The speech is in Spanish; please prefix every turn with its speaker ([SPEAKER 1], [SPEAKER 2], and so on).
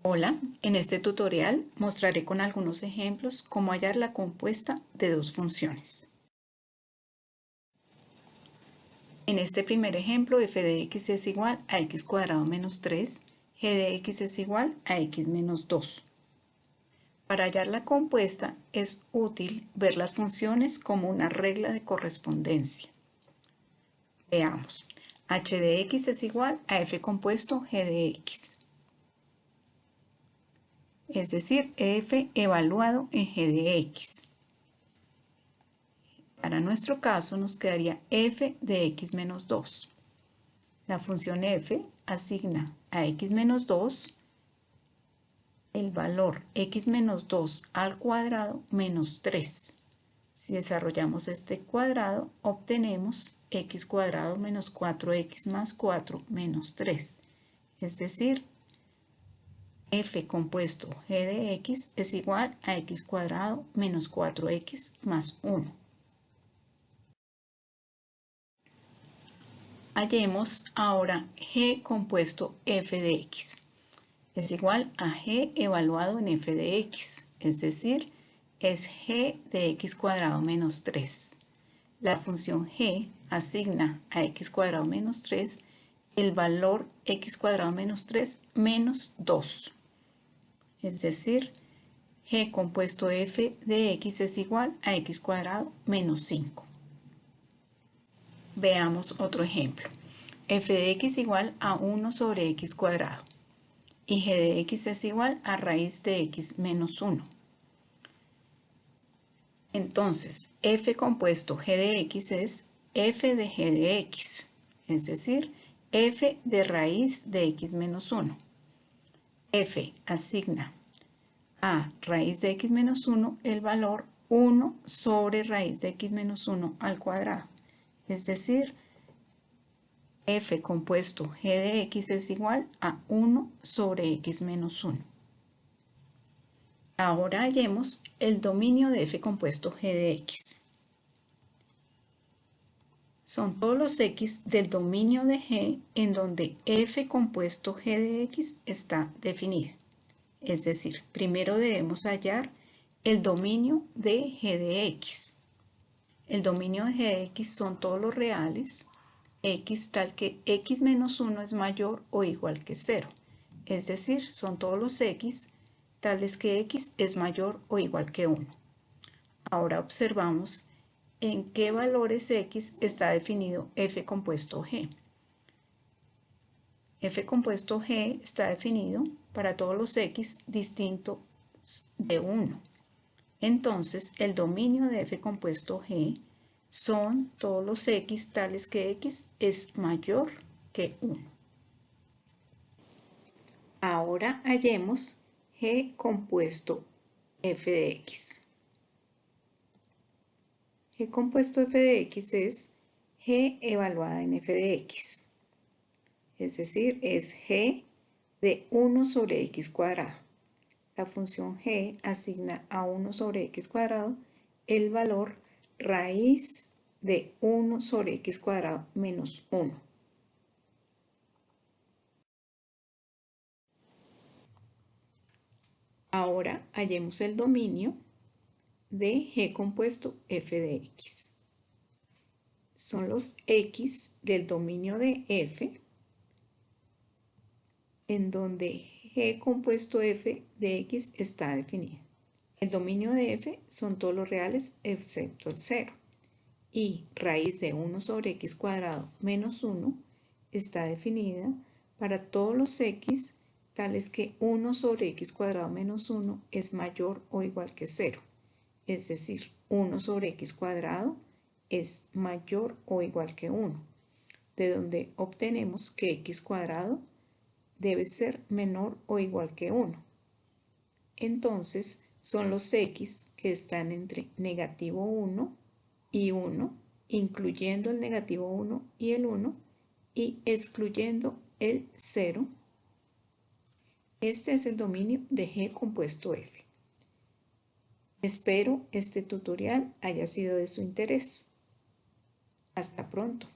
[SPEAKER 1] Hola, en este tutorial mostraré con algunos ejemplos cómo hallar la compuesta de dos funciones. En este primer ejemplo, f de x es igual a x cuadrado menos 3, g de x es igual a x menos 2. Para hallar la compuesta es útil ver las funciones como una regla de correspondencia. Veamos, h de x es igual a f compuesto g de x. Es decir, f evaluado en g de x. Para nuestro caso nos quedaría f de x menos 2. La función f asigna a x menos 2 el valor x menos 2 al cuadrado menos 3. Si desarrollamos este cuadrado, obtenemos x cuadrado menos 4x más 4 menos 3. Es decir, f compuesto g de x es igual a x cuadrado menos 4x más 1. Hallemos ahora g compuesto f de x. Es igual a g evaluado en f de x, es decir, es g de x cuadrado menos 3. La función g asigna a x cuadrado menos 3 el valor x cuadrado menos 3 menos 2. Es decir, g compuesto f de x es igual a x cuadrado menos 5. Veamos otro ejemplo. F de x igual a 1 sobre x cuadrado y g de x es igual a raíz de x menos 1. Entonces, f compuesto g de x es f de g de x, es decir, f de raíz de x menos 1. F asigna a raíz de x menos 1 el valor 1 sobre raíz de x menos 1 al cuadrado. Es decir, f compuesto g de x es igual a 1 sobre x menos 1. Ahora hallemos el dominio de f compuesto g de x. Son todos los x del dominio de g en donde f compuesto g de x está definida. Es decir, primero debemos hallar el dominio de g de x. El dominio de g de x son todos los reales x tal que x menos 1 es mayor o igual que 0. Es decir, son todos los x tales que x es mayor o igual que 1. Ahora observamos en qué valores x está definido f compuesto g. F compuesto g está definido para todos los x distintos de 1. Entonces, el dominio de f compuesto g son todos los x tales que x es mayor que 1. Ahora hallemos g compuesto f de x. G compuesto f de x es g evaluada en f de x. Es decir, es g de 1 sobre x cuadrado. La función g asigna a 1 sobre x cuadrado el valor raíz de 1 sobre x cuadrado menos 1. Ahora hallemos el dominio de g compuesto f de x. Son los x del dominio de f en donde g compuesto f de x está definido. El dominio de f son todos los reales excepto el 0. Y raíz de 1 sobre x cuadrado menos 1 está definida para todos los x tales que 1 sobre x cuadrado menos 1 es mayor o igual que 0. Es decir, 1 sobre x cuadrado es mayor o igual que 1, de donde obtenemos que x cuadrado debe ser menor o igual que 1. Entonces, son los x que están entre negativo 1 y 1, incluyendo el negativo 1 y el 1, y excluyendo el 0. Este es el dominio de g compuesto f. Espero este tutorial haya sido de su interés. Hasta pronto.